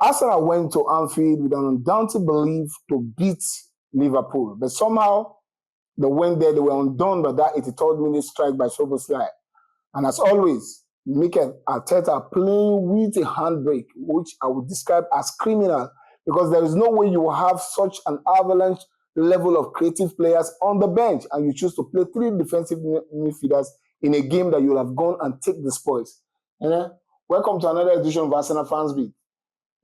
Arsenal went to Anfield with an undaunted belief to beat Liverpool, but somehow they went there, they were undone by that 83rd minute strike by Szoboszlai. And as always, Mikel Arteta playing with a handbrake, which I would describe as criminal, because there is no way you will have such an avalanche level of creative players on the bench and you choose to play 3 defensive midfielders in a game that you will have gone and take the spoils. Welcome to another edition of Arsenal Fans Beat.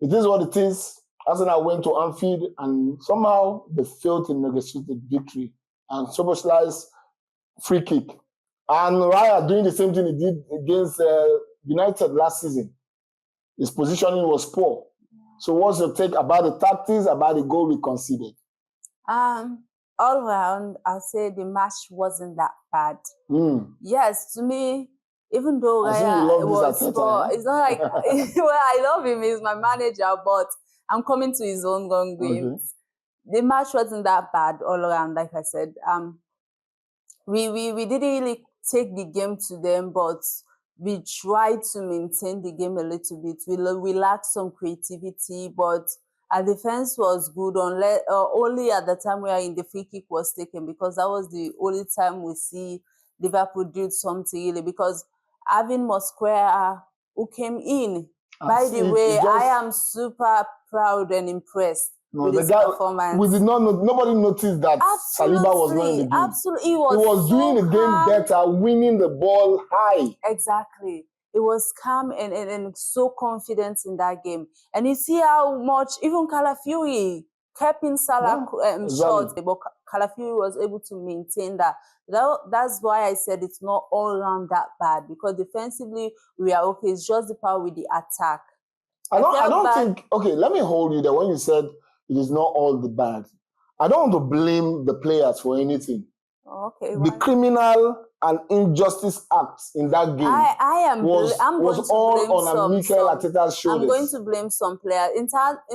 It is what it is. Arsenal went to Anfield and somehow they failed to negotiate the victory. And Szoboszlai's free kick. And Raya doing the same thing he did against United last season. His positioning was poor. So what's your take about the tactics, about the goal we conceded? All around, I'll say the match wasn't that bad. Yes, to me, even though Raya was poor, it's not like, well, I love him, he's my manager, but I'm coming to his own games. Okay. The match wasn't that bad all around, like I said. We didn't really take the game to them, but we tried to maintain the game a little bit. We lacked some creativity, but our defense was good only at the time where the free kick was taken, because that was the only time we see Liverpool do something really, because having Mosquera who came in, by the way, I am super proud and impressed. No, with his performance. We did not know, nobody noticed that Saliba was not in the game. Absolutely, he was doing the game better, winning the ball high. Exactly. It was calm and so confident in that game. And you see how much even Calafiori kept in Salah shots, but Calafiori was able to maintain that. That's why I said it's not all around that bad, because defensively we are okay. It's just the power with the attack. I don't think, okay, let me hold you there when you said it is not all the bad. I don't want to blame the players for anything. Okay. The criminal and injustice acts in that game was all on Mikel Arteta's shoulders. I'm going to blame some players. In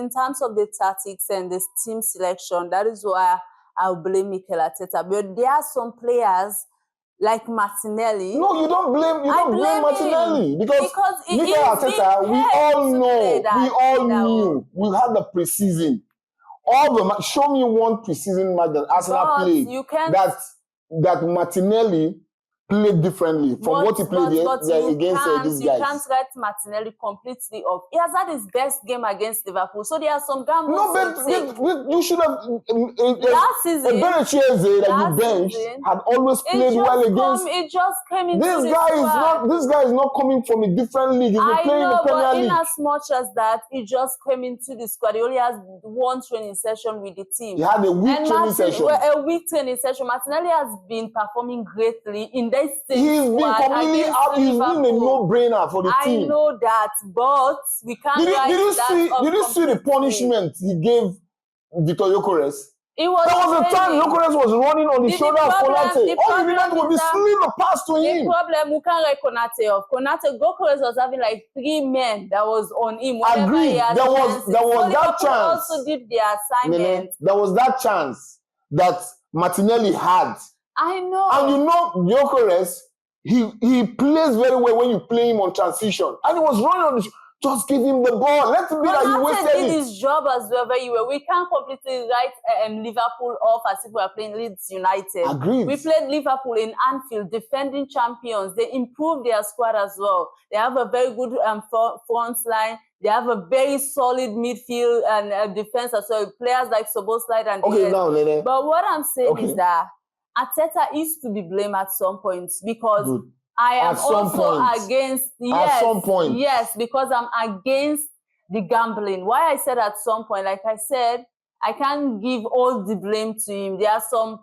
terms of the tactics and the team selection, that is why I'll blame Mikel Arteta. But there are some players like Martinelli. No, you don't blame Martinelli because Mikel Arteta, we all knew. We had the preseason. Show me one preseason match that Arsenal played that Martinelli played differently from what he played against these guys. You can't write Martinelli completely off. He has had his best game against Liverpool, so there are some gambles. No, but you should have. Last season, Berechieze that you benched had always played well against. It just came into this guy is not coming from a different league. He's been playing in the Premier League. In as much as that, he just came into the squad. He only has one training session with the team. He had a week training session. A week training session. Martinelli has been performing greatly in this. He's been completely out. He's been a no-brainer for the team. I know that, but we can't. Did you see the punishment he gave Victor Gyökeres? There was a time Gyökeres was running on the shoulder of Konate. All he needed was to slip the pass to him. The problem, we can't write Konate off. Gyökeres was having like 3 men that was on him. Agreed. There was that chance. Also did the assignment. There was that chance that Martinelli had. I know. And you know, Gyökeres, he plays very well when you play him on transition. And he was running on the just give him the ball. Let it be that he wasted it. Did his job as well very well. We can't completely write Liverpool off as if we are playing Leeds United. Agreed. We played Liverpool in Anfield, defending champions. They improved their squad as well. They have a very good front line. They have a very solid midfield and defense as well. Players like Szoboszlai and Neneh. But what I'm saying is that Arteta is to be blamed at some points, because I am also against. At some point. Yes, because I'm against the gambling. Why I said at some point, like I said, I can't give all the blame to him. There are some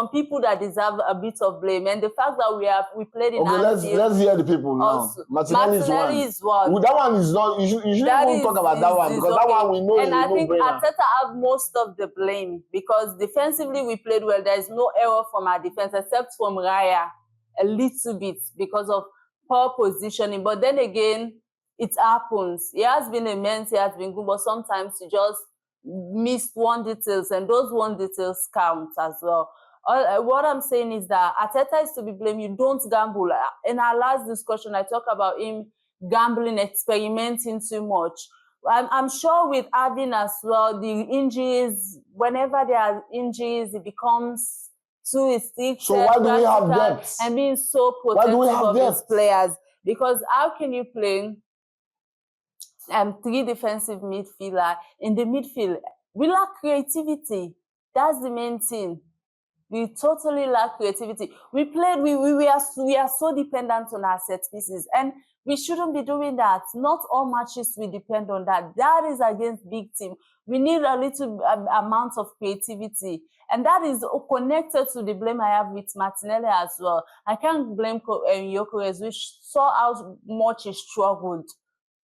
people that deserve a bit of blame, and the fact that we played in Anfield. Let's hear the people now. Martinelli is one. That one is not. You shouldn't even talk about that one, because that one we know. And I think Arteta have most of the blame, because defensively we played well. There is no error from our defense except from Raya, a little bit because of poor positioning. But then again, it happens. He has been immense. He has been good, but sometimes he just missed one details, and those one details count as well. What I'm saying is that Arteta is to be blamed. You don't gamble. In our last discussion, I talked about him gambling, experimenting too much. I'm sure with having as well the injuries, whenever there are injuries, it becomes too restricted. So why do we have depth? And being so protective of these players? Because how can you play 3 defensive midfielders in the midfield? We lack creativity. That's the main thing. We totally lack creativity. We are so dependent on our set pieces, and we shouldn't be doing that. Not all matches we depend on that. That is against big team. We need a little amount of creativity, and that is connected to the blame I have with Martinelli as well. I can't blame Gyökeres, which saw how much he struggled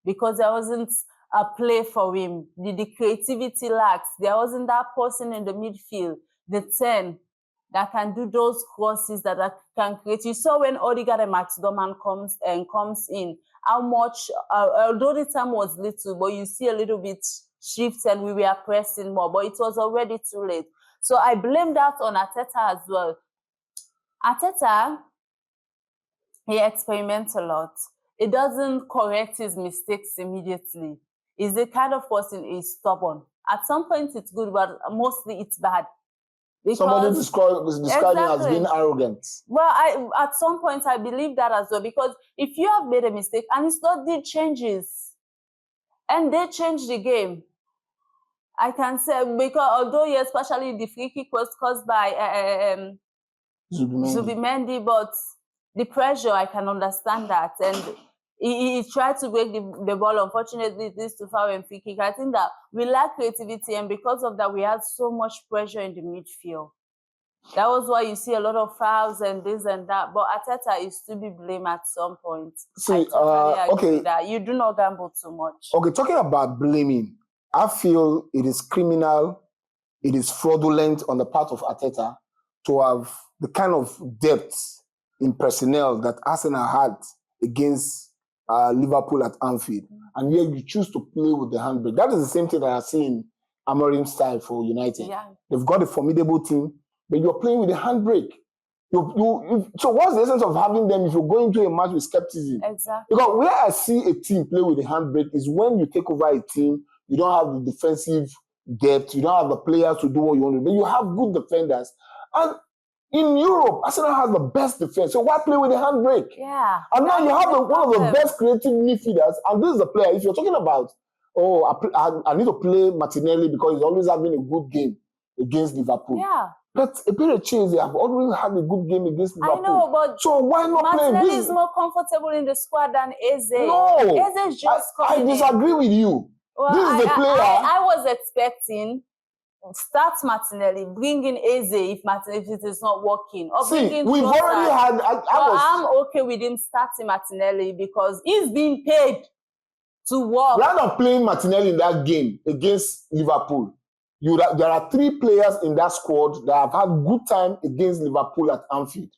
because there wasn't a play for him. The creativity lacks. There wasn't that person in the midfield, the 10, that can do those crosses that can create. You saw when Odegaard and Max Dorman comes in, how much, although the time was little, but you see a little bit shift and we were pressing more, but it was already too late. So I blame that on Arteta as well. Arteta, he experiments a lot. He doesn't correct his mistakes immediately. He's the kind of person who is stubborn. At some point it's good, but mostly it's bad. Because, somebody describing as being arrogant. Well, at some point I believe that as well, because if you have made a mistake and it's not did changes and they change the game, I can say, because although yes, especially the free kick was caused by Zubimendi, but the pressure, I can understand that, and he tried to break the ball. Unfortunately, this to foul and free kick. I think that we lack creativity, and because of that, we had so much pressure in the midfield. That was why you see a lot of fouls and this and that. But Arteta is to be blamed at some point. See, okay, with that. You do not gamble too much. Okay, talking about blaming, I feel it is criminal, it is fraudulent on the part of Arteta to have the kind of depth in personnel that Arsenal had against Liverpool at Anfield, and yet you choose to play with the handbrake. That is the same thing that I see in Amorim's style for United. Yeah. They've got a formidable team, but you're playing with the handbrake. So what's the essence of having them if you're going to a match with skepticism? Exactly. Because where I see a team play with the handbrake is when you take over a team, you don't have the defensive depth, you don't have the players to do what you want to do, but you have good defenders. And in Europe, Arsenal has the best defense, so why play with the handbrake? Yeah. And now you have one of the best creative midfielders, and this is the player. If you're talking about, I need to play Martinelli because he's always having a good game against Liverpool. Yeah. But Eberechi, they have always had a good game against Liverpool. I know, but so why not play? Martinelli is more comfortable in the squad than Eze. No, Eze is just I disagree with you. Well, this is the player. I was expecting start Martinelli, bring in Eze if it is not working. Or see, we've already had. I'm okay with him starting Martinelli because he's being paid to work. Rather than playing Martinelli in that game against Liverpool, there are 3 players in that squad that have had good time against Liverpool at Anfield.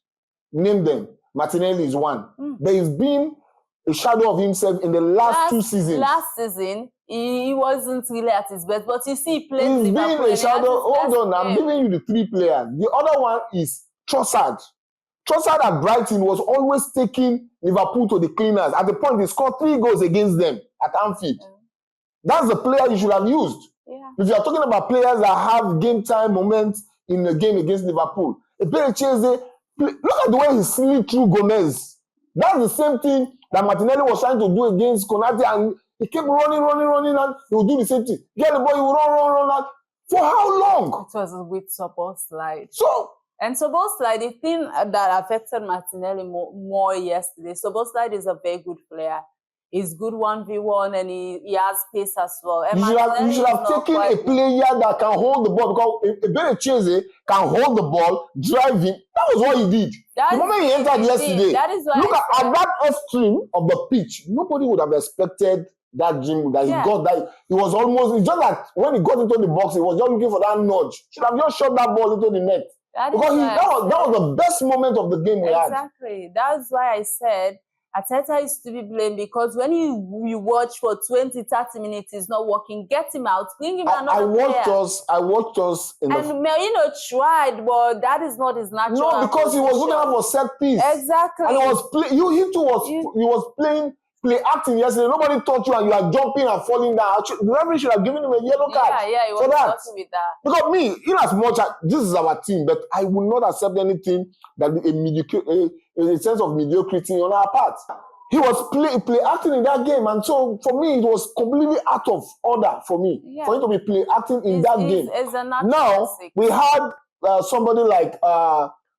Name them. Martinelli is one. There has been a shadow of himself in the last 2 seasons. Last season, he wasn't really at his best, but you see, he played He's been a shadow. Hold on, I'm giving you the 3 players. The other one is Trossard. Trossard at Brighton was always taking Liverpool to the cleaners. At the point, he scored 3 goals against them at Anfield. That's the player you should have used. Yeah. If you're talking about players that have game time moments in the game against Liverpool, look at the way he slid through Gomez. That's the same thing that Martinelli was trying to do against Konate, and he kept running, and he would do the same thing. Get the ball, he would run. For how long? It was with Szoboszlai. So, and Szoboszlai, the thing that affected Martinelli more yesterday, Szoboszlai is a very good player. He's good 1v1 and he has pace as well. And you should have taken a player that can hold the ball, because Eberechi can hold the ball, drive him. That was what he did. The moment he entered yesterday, that is why look at that extreme of the pitch. Nobody would have expected that dream that he got. That it was almost, it's just that when he got into the box, he was just looking for that nudge. Should have just shot that ball into the net. That was the best moment of the game we had. Exactly. That's why I said Arteta is to be blamed, because when you watch for 20, 30 minutes, it's not working. Get him out, bring him another I watched us in Merino tried, but that is not his natural. No, because he was looking out for set piece. Exactly. And he was playing play acting yesterday. Nobody taught you and you are jumping and falling down. The referee should have given him a yellow card. Yeah, he was talking with that. Because me, in as much as this is our team, but I will not accept anything that a sense of mediocrity on our part. He was play acting in that game, and so for me, it was completely out of order for me for him to be play acting in that game. Now we had somebody like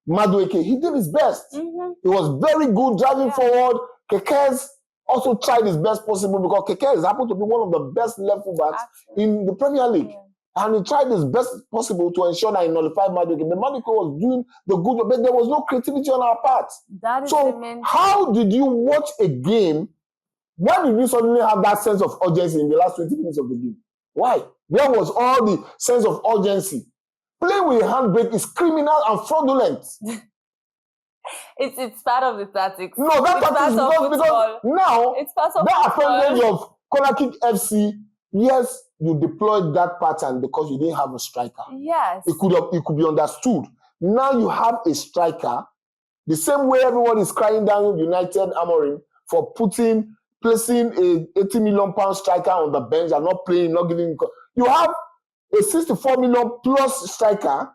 Madueke. He did his best. He was very good driving forward. Kekes also tried his best possible because Kekes happened to be one of the best left fullbacks in the Premier League. And he tried his best possible to ensure that he nullified Madueke. But Madueke was doing the good job, but there was no creativity on our part. So how did you watch a game? Why did you suddenly have that sense of urgency in the last 20 minutes of the game? Why? Where was all the sense of urgency? Playing with a handbrake is criminal and fraudulent. It's part of the tactics. No, that tactics because now it's part of that advantage of corner kick FC. Yes, you deployed that pattern because you didn't have a striker. Yes. It could be understood. Now you have a striker. The same way everyone is crying down United Amorim for placing a 80 million pound striker on the bench and not playing, not giving. You have a 64 million plus striker,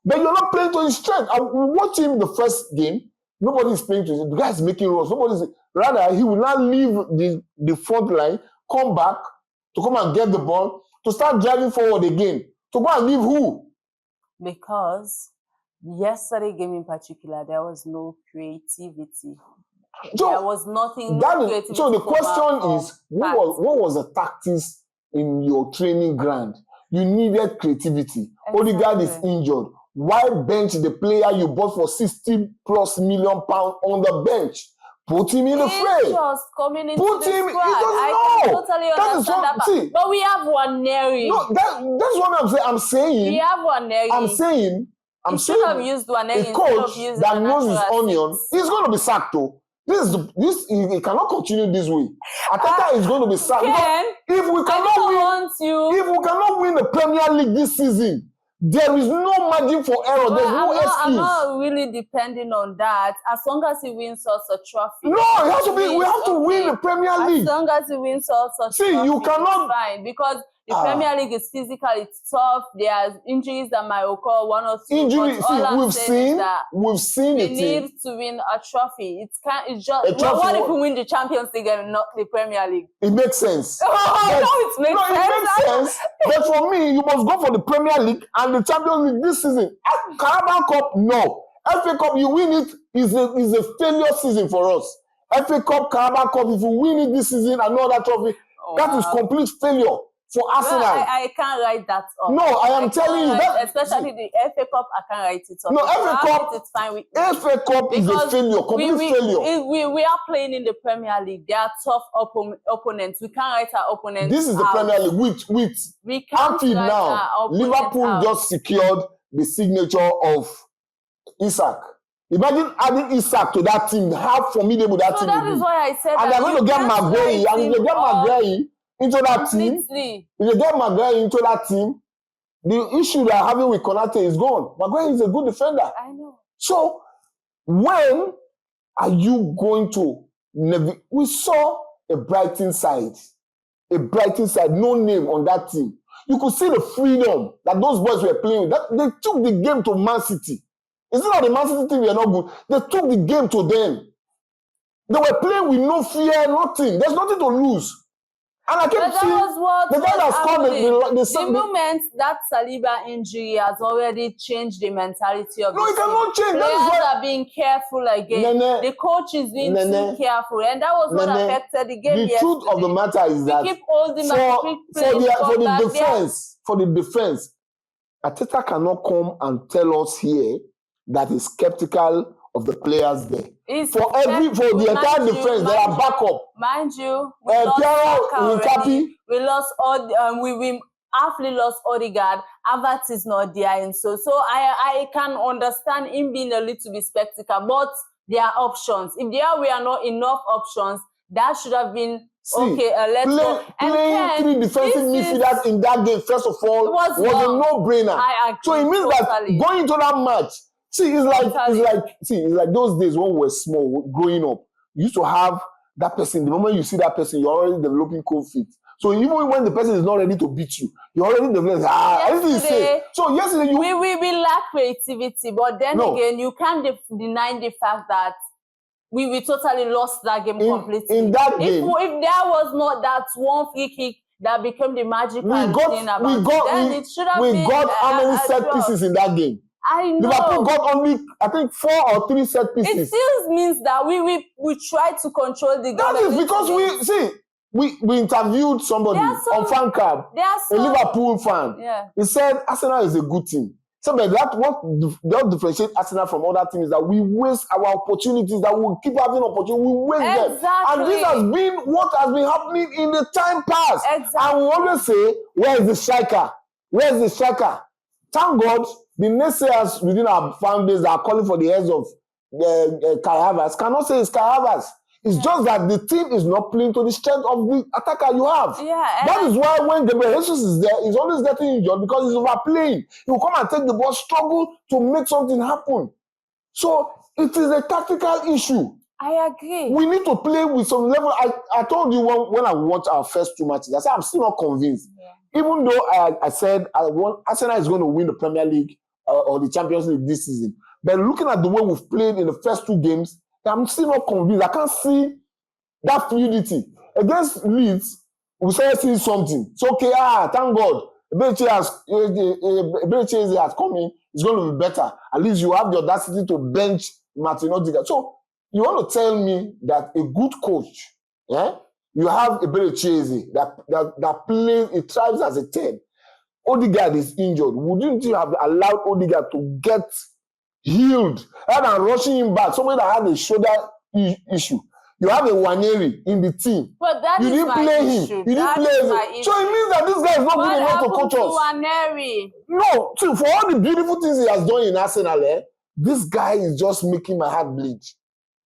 but you're not playing to his strength. I watched him the first game. Nobody is playing to his. The guy is making runs. Rather, he will now leave the front line, come back to come and get the ball, to start driving forward again. To go and leave who? Because yesterday game in particular, there was no creativity. So, there was nothing. So the question is, what was the tactics in your training ground? You needed creativity. Exactly. Odegaard is injured. Why bench the player you bought for 60+ million pounds on the bench? Put him in the fray. Just coming into Put the him. squad. I can totally understand that. But we have one Neri. No, that's what I'm saying. I'm saying. We have one Neri. I'm saying. You should have used one Neri. A coach that knows his onion, he's going to be sacked though. He cannot continue this way. Arteta is going to be sacked. If we cannot win the Premier League this season, there is no margin for error. There's no excuse. I'm not really depending on that. As long as he wins us a trophy. No, it has to be. We have to win the Premier League. As long as he wins us a trophy. See, you cannot. It's fine because the Premier League is physical. It's tough. There's injuries that might occur. One or two. Injuries. We've seen we need to win a trophy. It's just. What if we win the Champions League and not the Premier League? It makes sense. It makes sense. But for me, you must go for the Premier League and the Champions League this season. Carabao Cup, no. FA Cup, you win it is a failure season for us. FA Cup, Carabao Cup, if you win it this season and no other trophy, that is complete failure. For Arsenal. I can't write that up. No, I am telling you that. Especially the FA Cup, I can't write it up. No, FA Cup, it's fine with me. FA Cup is a failure, complete failure. We are playing in the Premier League. They are tough opponents. We can't write our opponents. This is the Premier League. With Anfield now, Liverpool just secured the signature of Isak. Imagine adding Isak to that team. How formidable that team is. So that is why I said and they're going to get Maguire. And if they get Maguire into that team, if they get Maguire into that team, the issue they are having with Konate is gone. Maguire is a good defender. I know. So when are you going to? We saw a Brighton side, no name on that team. You could see the freedom that those boys were playing with. They took the game to Man City. It's not the Man City team were not good. They took the game to them. They were playing with no fear, nothing. There's nothing to lose. And I kept seeing the guy that scored the moment that Saliba injury has already changed the mentality of the team. No, it cannot change. Players are being careful again. Neneh, the coach is being too careful, and that was what affected the game. The truth of the matter is that keep holding for the defense, Arteta cannot come and tell us here that he's skeptical of the players there. For the entire defense, there are backup. Mind you, we lost we halfly lost Odegaard. Havertz is not there, and so I can understand him being a little bit skeptical, but there are options. If there were not enough options, that should have been let's go. Playing three defensive midfielders in that game, first of all, was a no-brainer. So it means that going into that match. It's like those days when we were small, growing up. You used to have that person, the moment you see that person, you're already developing cold feet. So even when the person is not ready to beat you, you're already developing, anything you say. So yesterday, we lack creativity, but then again, you can't deny the fact that we totally lost that game completely. In that game, if there was not that one free kick that became the magical thing about it, it should have been. We got how many set pieces in that game? I know. Liverpool got only, I think, 4 or 3 set pieces. It still means that we try to control the game. That is because we interviewed somebody on fan club, a Liverpool fan. Yeah. He said Arsenal is a good team. So but what differentiates Arsenal from other teams is that we waste our opportunities, that we keep having opportunities, we waste them. And this has been what has been happening in the time past. Exactly. And we always say, where is the striker? Where is the striker? Thank God, the naysayers within our fan base that are calling for the heads of Kai Havertz cannot say it's Kai Havertz. It's just that the team is not playing to the strength of the attacker you have. Yeah, that is why when Gabriel Jesus is there, he's always getting injured because he's overplaying. He will come and take the ball, struggle to make something happen. So it is a tactical issue. I agree. We need to play with some level. I told you when I watched our first 2 matches, I said I'm still not convinced. Yeah. Even though I said Arsenal is going to win the Premier League or the Champions League this season. But looking at the way we've played in the first 2 games, I'm still not convinced. I can't see that fluidity. Against Leeds, we started seeing something. It's okay, thank God. Eberechi has come in. It's going to be better. At least you have the audacity to bench Martin Odegaard. So you want to tell me that a good coach, you have Eberechi that plays, it thrives as a 10. Odegaard is injured. Wouldn't you have allowed Odegaard to get healed rather than rushing him back? Somebody that had a shoulder issue. You have a Waneri in the team. But that you didn't play him. You didn't play him. So it means that this guy is not good enough to coach us. Waneri? No, see, for all the beautiful things he has done in Arsenal, this guy is just making my heart bleed.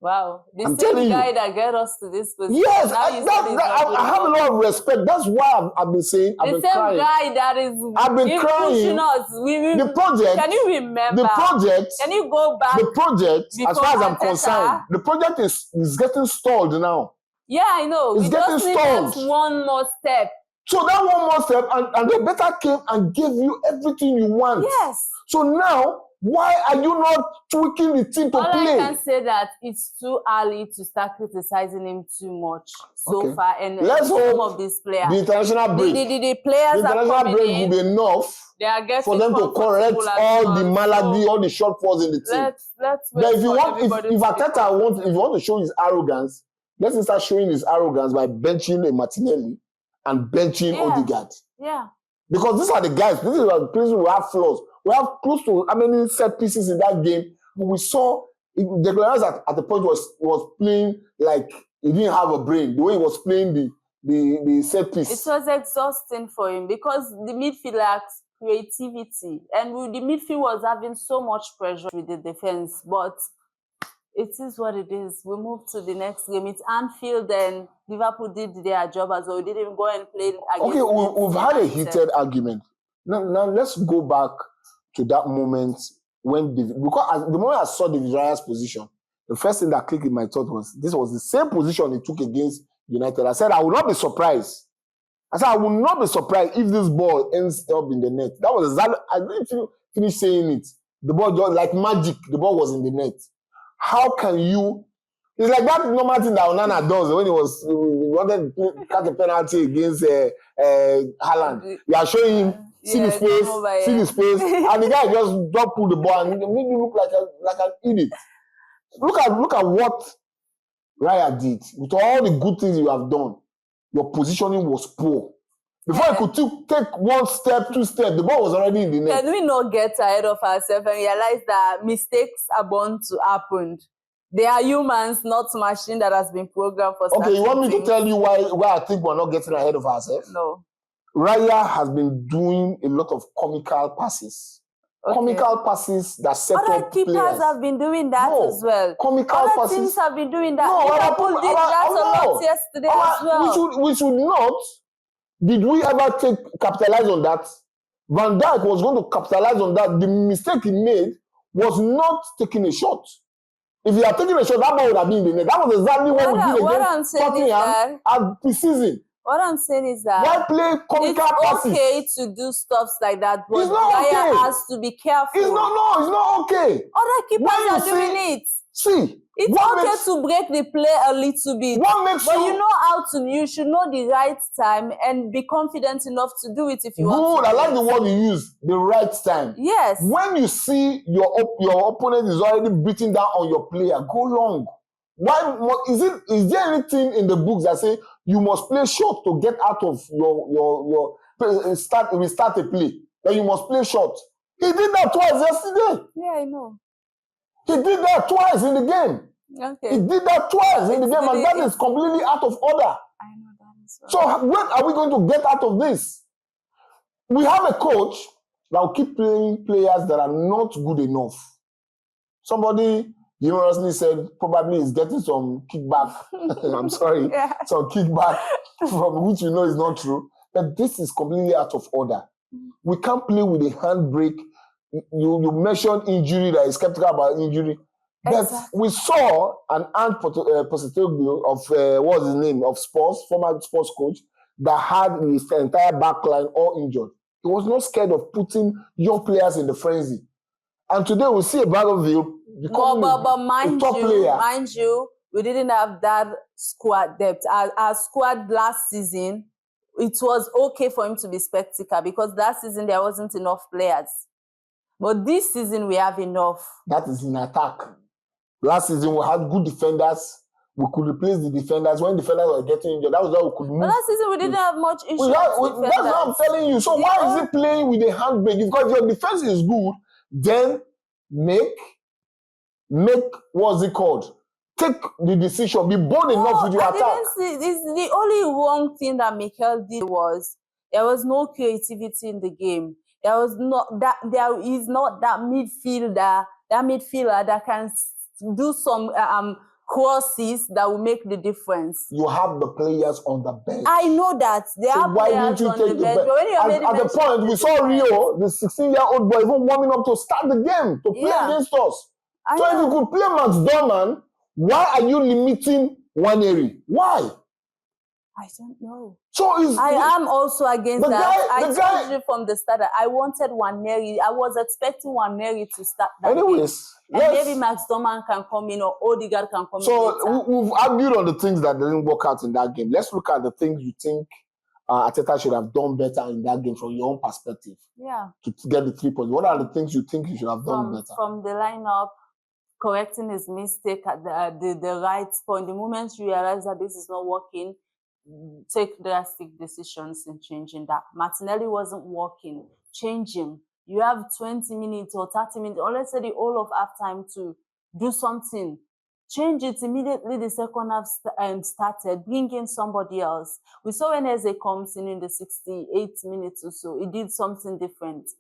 Wow, the same guy that got us to this position. Yes, I have a lot of respect. That's why I've been saying, I've been crying. The same guy that is pushing us. The project. Can you remember? The project. Can you go back? The project, as far as I'm concerned, the project is getting stalled now. Yeah, I know. It's getting stalled. Need one more step. So that one more step, and they better came and gave you everything you want. Yes. So now, why are you not tweaking the team to play? All I can say that it's too early to start criticizing him too much so far. And let's hope some of these players, the international break, the players the international break will be enough for them to correct all the malady, all the shortfalls in the team. Let's but if you want to show his arrogance, let him start showing his arrogance by benching a Martinelli and benching Odegaard. Yeah. Because these are the guys. These are the players who have flaws. We have close to how many set pieces in that game. We saw Declan at the point was playing like he didn't have a brain. The way he was playing the set piece. It was exhausting for him because the midfield lacks creativity. And the midfield was having so much pressure with the defense. But it is what it is. We move to the next game. It's Anfield, and Liverpool did their job as well. We didn't go and play against. Okay, we've had a heated argument. Now let's go back to that moment when the moment I saw the Raya's position, the first thing that clicked in my thought was this was the same position he took against United. I said I will not be surprised. I will not be surprised if this ball ends up in the net. That was exactly, I didn't finish saying it. The ball just like magic. The ball was in the net. How can you? It's like that normal thing that Onana does when he wanted to catch a penalty against Haaland. You are showing him, see the space, and the guy just don't pull the ball and make you look like an idiot. Look at what Raya did. With all the good things you have done, your positioning was poor. Before you could take 1 step, 2 steps, the ball was already in the net. Can we not get ahead of ourselves and realize that mistakes are bound to happen? They are humans, not machine that has been programmed for. Okay, you want me to tell you why I think we're not getting ahead of ourselves? No. Raya has been doing a lot of comical passes. Okay. Comical passes that set up players. Other keepers have been doing that as well. Comical passes. Other teams have been doing that. Liverpool did that a lot yesterday as well. We should not. Did we ever capitalize on that? Van Dijk was going to capitalize on that. The mistake he made was not taking a shot. If you are taking a shot, that ball would have been in the net. That was exactly what we did against Tottenham at pre-season. What I'm saying is that why play comical passes? It's okay to do stuff like that, but it's not okay. has to be careful. It's not okay. Other keepers are doing it. See, it's okay to break the play a little bit. But you know how to. You should know the right time and be confident enough to do it if you want to. I like the word you use, the right time. Yes. When you see your opponent is already beating down on your player, go long. Why is there anything in the books that say you must play short to get out of your restart a play? That you must play short. He did that twice yesterday. Yeah, I know. He did that twice in the game. Okay. He did that twice in the game, and that is completely out of order. I know that is right. So when are we going to get out of this? We have a coach that will keep playing players that are not good enough. Somebody humorously said probably is getting some kickback. I'm sorry, some kickback from which you know is not true. But this is completely out of order. We can't play with a handbrake. You mentioned injury, that is skeptical about injury. But we saw an Postecoglou of what's his name of sports, former sports coach, that had his entire backline all injured. He was not scared of putting young players in the frenzy. And today we see a Battlefield becoming a top player. Mind you, we didn't have that squad depth. Our squad last season, it was okay for him to be spectacular because last season there wasn't enough players. But this season we have enough. That is in attack. Last season we had good defenders. We could replace the defenders when defenders were getting injured. That was how we could move. But last season we didn't have much issues. That's what I'm telling you. So why is he playing with a handbrake? Because your defense is good, then make what's it called? Take the decision. Be bold enough with your attack. The only wrong thing that Mikel did was there was no creativity in the game. There is not that midfielder that can do some crosses that will make the difference. You have the players on the bench. I know that there are players on the bench. At the point we saw Rio, the 16-year-old boy, even warming up to start the game to play against us. If you could play Max Dorman, why are you limiting Nwaneri? Why? I don't know. So I am also against that. I told you from the start that I wanted Nwaneri. I was expecting Nwaneri to start that game. And maybe Max Dorman can come in or Odegaard can come in. So we've argued on the things that didn't work out in that game. Let's look at the things you think Arteta should have done better in that game from your own perspective. Yeah. To get the 3 points. What are the things you think he should have done better? From the lineup, correcting his mistake at the right point. The moment you realize that this is not working, take drastic decisions in changing that. Martinelli wasn't working. Change him. You have 20 minutes or 30 minutes, or let's say the whole of halftime to do something. Change it immediately. The second half started. Bring in somebody else. We saw when Eze comes in the 68 minutes or so, he did something different.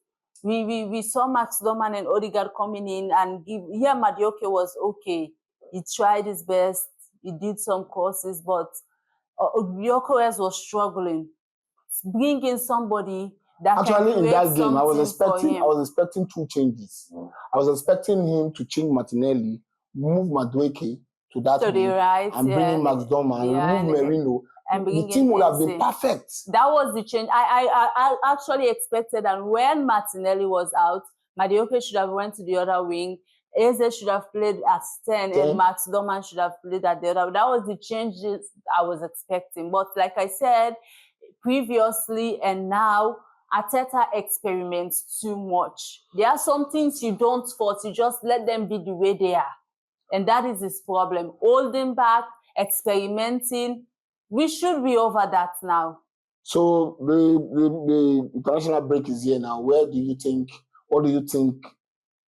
We saw Max Dorman and Odegaard coming in and Madioke was okay. He tried his best. He did some courses, but Gyökeres was struggling. Bring in somebody that actually can in that game, I was expecting 2 changes. I was expecting him to change Martinelli, move Madueke to that to the right, and bring in Max Dorman, remove Merino. And the team would have been perfect. That was the change. I actually expected that when Martinelli was out, Madioke should have went to the other wing. Eze should have played at 10 and Max Dorman should have played at the other. That was the changes I was expecting. But like I said previously and now, Arteta experiments too much. There are some things you don't force. You just let them be the way they are. And that is his problem. Holding back, experimenting. We should be over that now. So the international break is here now. What do you think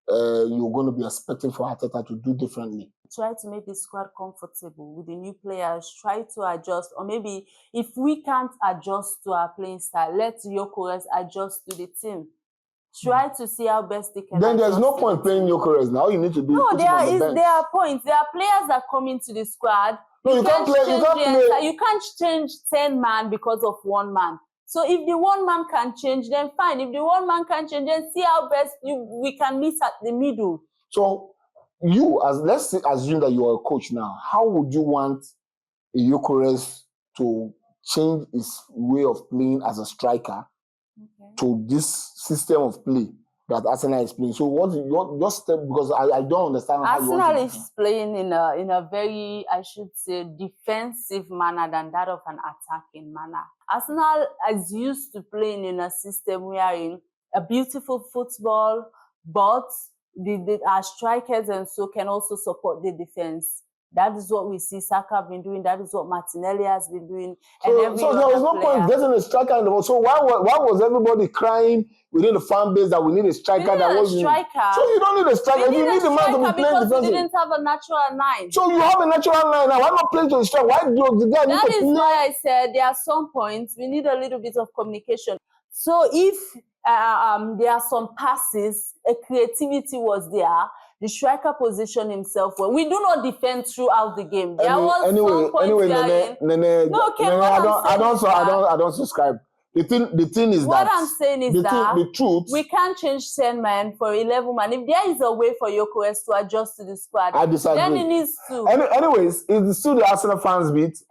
you're going to be expecting for Arteta to do differently? Try to make the squad comfortable with the new players. Try to adjust. Or maybe if we can't adjust to our playing style, let Gyökeres adjust to the team. Try to see how best they can. Then there's no point playing Gyökeres now. All you need to do is there are points. There are players that come into the squad. No, you can't play. You can't change 10 man because of 1 man. So if the 1 man can change, then fine. If the 1 man can change, then see how best we can meet at the middle. So let's assume that you are a coach now. How would you want a Gyökeres to change his way of playing as a striker to this system of play that Arsenal is playing? So what's your step? Because I don't understand how Arsenal is playing in a very, I should say, defensive manner than that of an attacking manner. Arsenal is used to playing in a system wherein a beautiful football, but our strikers and so can also support the defense. That is what we see Saka been doing. That is what Martinelli has been doing. So there was no point getting a striker in the ball. So why was everybody crying within the fan base that we need a striker? So you don't need a striker. You need a man to be playing defensive. We didn't have a natural 9. So you have a natural 9 now. Why not play to the strike? Why do the guy need to play? That is why I said there are some points we need a little bit of communication. So if there are some passes, a creativity was there. The striker position himself well. We do not defend throughout the game. There was some point I don't subscribe. The thing is what I'm saying is that the truth. We can't change 10 men for 11 men. If there is a way for Gyökeres to adjust to the squad, I disagree. Then he needs to. Anyways, it's still the Arsenal fans beat.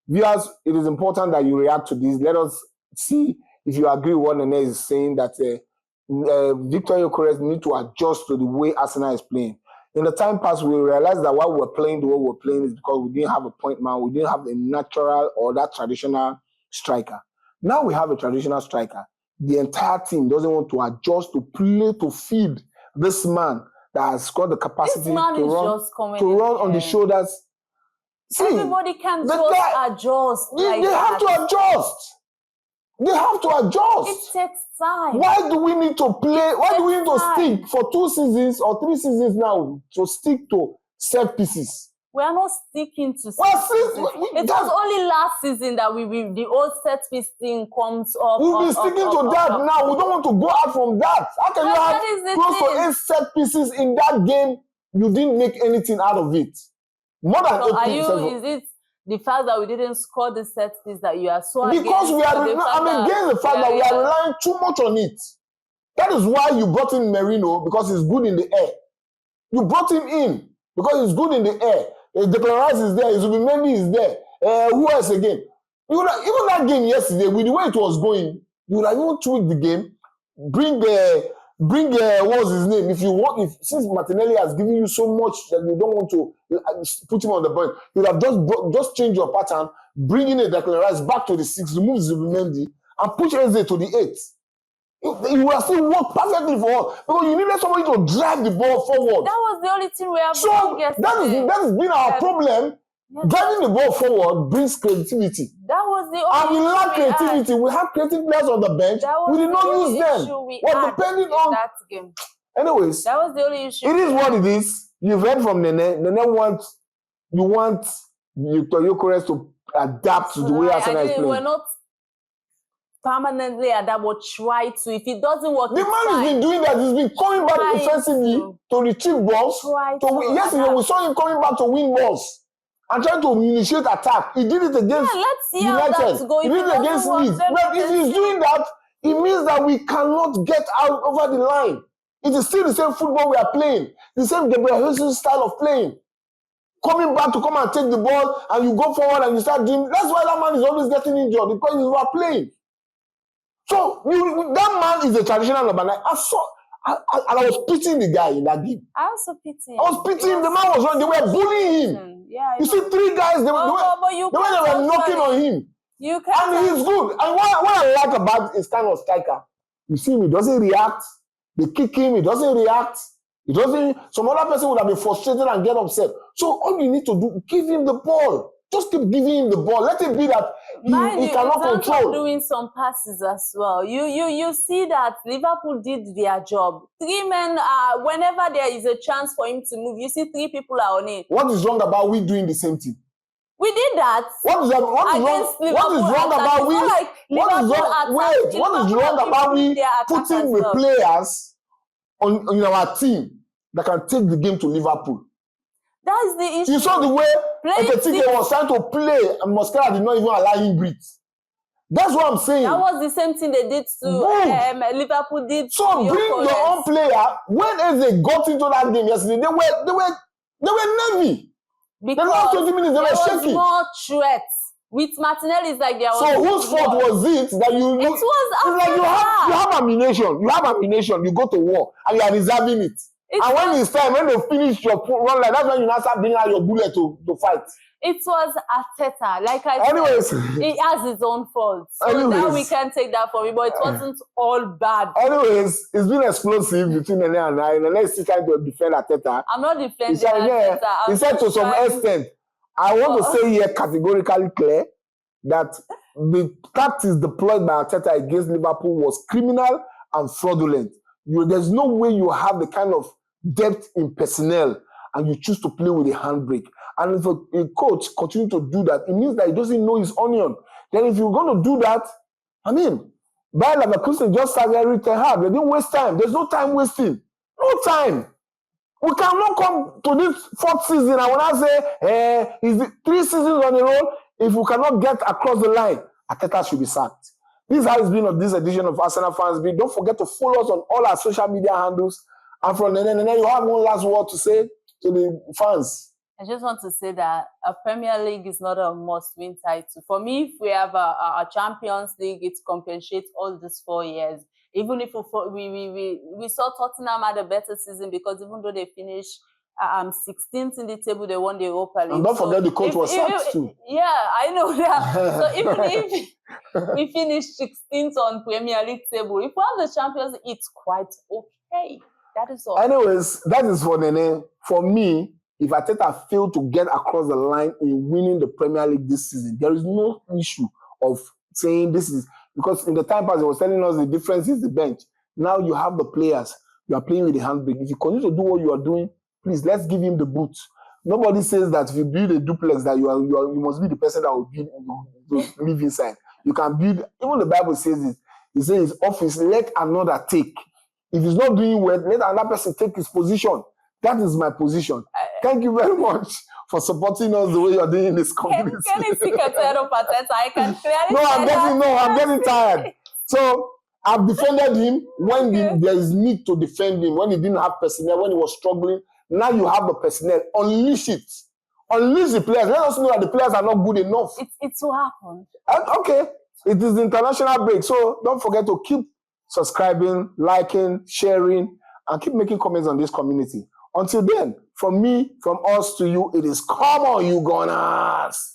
Viewers, it is important that you react to this. Let us see if you agree with what Neneh is saying, that Victor Gyökeres need to adjust to the way Arsenal is playing. In the time past, we realized that why we're playing the way we're playing is because we didn't have a point man, we didn't have a natural or that traditional striker. Now we have a traditional striker. The entire team doesn't want to adjust to play to feed this man that has got the capacity to run on the shoulders. See, everybody can just adjust. They have to adjust. They have to adjust. It takes time. Why do we need to play? Why do we need to stick for 2 seasons or 3 seasons now to stick to set pieces? We are not sticking to set pieces. It was only last season that the old set piece thing comes up. We've been sticking to that now. We don't want to go out from that. How can you have close to 8 set pieces in that game? You didn't make anything out of it. More than 8 is it the fact that we didn't score the set piece that you are so against? Because I'm against the fact that we are relying too much on it. That is why you brought in Merino, because he's good in the air. You brought him in because he's good in the air. Declan Rice is there. Zubimendi is there. Who else again? Even that game yesterday, with the way it was going, you would have even tweaked the game. Bring what's his name? Since Martinelli has given you so much that you don't want to put him on the bench, you would have just change your pattern, bring in a Declan Rice back to the 6, remove Zubimendi, and push Eze to the 8. You will still work perfectly for us because you needed somebody to drive the ball forward. That was the only thing we have. So that has been our problem. Yes. Driving the ball forward brings creativity. That was the only and we lack creativity. We have creative players on the bench. We did not use them. We're depending on that game. Anyways, that was the only issue. It is what it is. You've heard from Neneh. Neneh you want Victor Gyökeres to adapt to the way Arsenal is playing. We're not permanently adapt, but try to. If it doesn't work, the man has been doing that. He's been coming back defensively to retrieve balls. Yesterday we saw him coming back to win balls and trying to initiate attack. He did it against let's see how that's going. He did it against Leeds. But if he's doing that, it means that we cannot get out over the line. It is still the same football we are playing, the same Gabriel Jesus style of playing. Coming back to come and take the ball, and you go forward and you start doing. That's why that man is always getting injured, because you are playing. So that man is a traditional number 9. I was pitying the guy in that game. I also pity him. I was pitying him. The man was running. They were bullying him. Yeah, you see 3 guys. They were knocking on him. And he's good. And what I like about his kind of striker, you see him, he doesn't react. They kick him, he doesn't react. He doesn't. Some other person would have been frustrated and get upset. So all you need to do, give him the ball. Just keep giving him the ball. Let it be that he cannot control. Doing some passes as well. You see that Liverpool did their job. 3 men, whenever there is a chance for him to move, you see 3 people are on it. What is wrong about we doing the same thing? We did that. What is wrong about we? What is wrong about we putting the players in our team that can take the game to Liverpool? That is the issue. You saw the way Eketike was trying to play, and Mosquera did not even allow him breathe. That's what I'm saying. That was the same thing they did to Liverpool did. So bring your own player. When they got into that game yesterday, they were nervy. Because the last 20 minutes they were shaking. There was more threats. With Martinelli, it's like there was. So whose fault was it that you? It was it's like you have ammunition. You have ammunition. You go to war and you are reserving it. And when it's time, when they finish your run, like that's when you now start bringing out your bullet to fight. It was Arteta. Like I said, he has his own faults. So now we can take that for me, but it wasn't all bad. Anyways, it's been explosive between Neneh and I. Neneh is still trying to defend Arteta. I'm not defending Arteta. He said to some extent, I want to say here categorically clear that the tactics deployed by Arteta against Liverpool was criminal and fraudulent. There's no way you have the kind of depth in personnel and you choose to play with a handbrake. And if a coach continue to do that, it means that he doesn't know his onion. Then if you're going to do that, I mean, Bayer Leverkusen just started everything hard. They didn't waste time. There's no time wasting. No time. We cannot come to this fourth season. I want to say, is 3 seasons on the road. If we cannot get across the line, Arteta should be sacked. This is how it's been on this edition of Arsenal Fans Beat. Don't forget to follow us on all our social media handles. And from Neneh, you have one last word to say to the fans. I just want to say that a Premier League is not a must-win title. For me, if we have a Champions League, it compensates all these 4 years. Even if we saw Tottenham had a better season because even though they finished 16th in the table, they won the Europa League. And don't forget the coach was sacked too. Yeah, I know that. So even if we finish 16th on Premier League table, if we have the Champions League, it's quite okay. That is all. Anyways, that is for Neneh. For me, if Arteta failed to get across the line in winning the Premier League this season, there is no issue of saying this is because in the time past, he was telling us the difference is the bench. Now you have the players. You are playing with the handbrake. If you continue to do what you are doing, please, let's give him the boot. Nobody says that if you build a duplex, that you must be the person that will live inside. You can build, even the Bible says it. It says, office, let another take. If he's not doing well, let another person take his position. That is my position. Thank you very much for supporting us the way you're doing in this community. Can you speak a third of Arteta? I can clearly I'm getting tired. So I've defended him when there is need to defend him, when he didn't have personnel, when he was struggling. Now you have the personnel. Unleash it. Unleash the players. Let us know that the players are not good enough. It will happen. Okay. It is the international break. So don't forget to keep subscribing, liking, sharing, and keep making comments on this community. Until then, from me, from us to you, it is come on, you Gunners.